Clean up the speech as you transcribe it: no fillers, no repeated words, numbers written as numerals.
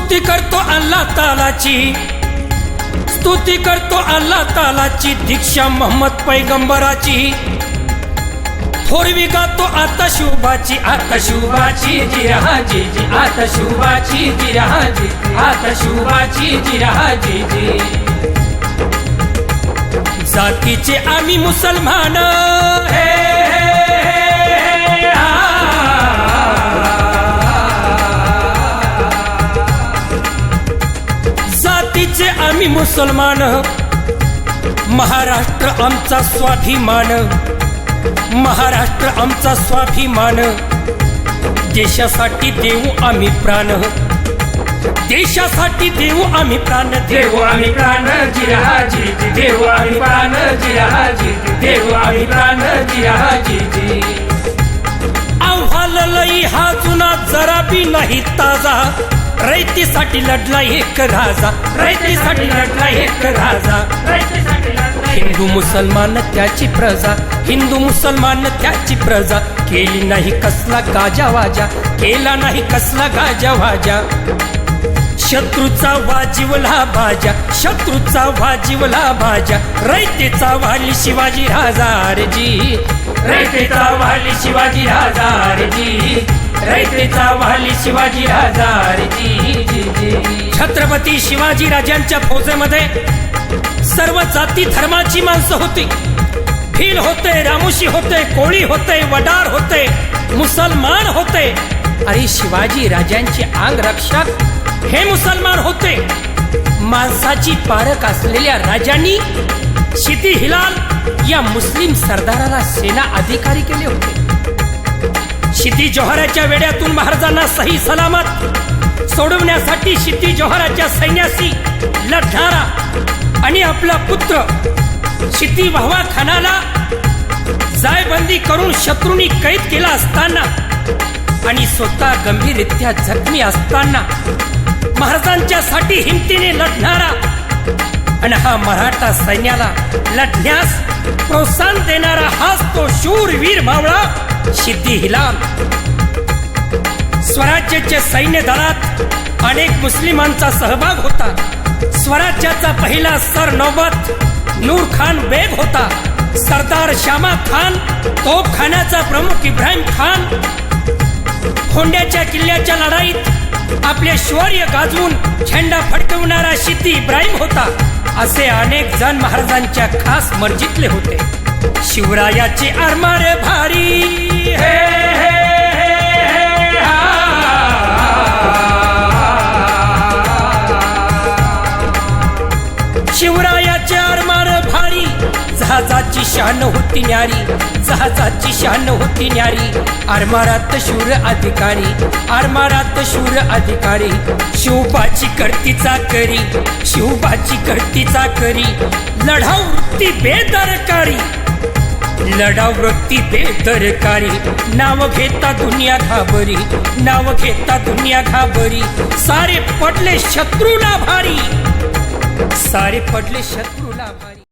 स्तुती करतो अल्लाह तालाची, स्तुती करतो अल्लाह तालाची, दीक्षा मोहम्मद पैगंबराची, थोरवी गातो आता शुभाची, आता शुभाची जिराजी जी, आता शुभाची जिराजी, आता शुभाची जिराजी जी। जातीचे आम्ही मुसलमान हे, जातीचे आम्ही मुसलमान, महाराष्ट्र आमचा स्वाभिमान, महाराष्ट्र आमचा स्वाभिमान, देशासाठी देऊ आम्ही प्राण, देशासाठी देऊ आम्ही प्राण, देऊ आम्ही प्राण जिराजी जी, देऊ आम्ही प्राण जिराजी जी, देऊ आम्ही प्राण जिराजी जी। आव्हान लई हा जुना जरा बी नाही ताजा, रयतेसाठी लढला एक राजा, रयतेसाठी लढला एक राजा, रयतेसाठी लढला। हिंदू मुसलमान त्याची प्रजा, हिंदू मुसलमान त्याची प्रजा, केली नाही कसला गाजावाजा, केला नाही कसला गाजावाजा। शत्रूचा वाजिवला बाजा, शत्रूचा वाजिवला बाजा, रयतेचा वाली शिवाजी राजा रे जी, रयतेचा वाली शिवाजी राजा रे जी, रयतेचा वाली शिवाजी राजा रे जी जी जी। छत्रपती शिवाजी राजांच्या फौजेमध्ये सर्व जाती धर्माची माणसं होती, भील होते, रामुशी होते, कोळी होते, वडार होते, मुसलमान होते। अरे शिवाजी राजांचे अंग रक्षक हे मुसलमान होते। माणसाची पारख असलेल्या राजांनी क्षिती हिलाल या मुस्लिम सरदाराला सेना अधिकारी केले होते। क्षिती जोहराच्या वेड्यातून महाराजांना सही सलामत सोडवण्यासाठी क्षिती जोहराच्या सैन्याशी लढणारा आणि आपला पुत्र क्षिती वाहवा खानाला जायबंदी करून शत्रूंनी कैद केला असताना आणि स्वतः गंभीररित्या जखमी असताना महाराजांच्या साठी हिमतीने लढणारा आणि हा मराठा सैन्याला लढण्यास प्रोत्साहन देणारा हाच तो शूरवीर मावळा क्षिती हिलाल। स्वराज्याच्या सैन्य दलात अनेक मुस्लिमांचा सहभाग होता। स्वराज्याचा पहिला सरनौबत नूर खान बेग होता। सरदार शामा खान, तोफखान्याचा प्रमुख इब्राहिम खान, खोंड्याच्या किल्ल्याच्या लढाईत आपले शौर्य गाजवून झेंडा फडकवणारा क्षिती इब्राहिम होता। असे अनेक जण महाराजांच्या खास मर्जीतले होते। शिवरायाचे आरमार भारी हे, शिवरायाचे आरमार भारी, जहाजाची शान होती न्यारी, जहाजाची शान होती न्यारी। आरमारात शूर अधिकारी, आरमारात शूर अधिकारी, शिवबाची करतीचा करी, शिवबाची करतीचा करी, लढाऊ वृत्ती बेदरकारी, लढाऊ वृत्ती बेदरकारी। नाव घेता दुनिया घाबरी, नाव घेता दुनिया घाबरी, सारे पडले शत्रूला भारी, सारे पडले शत्रु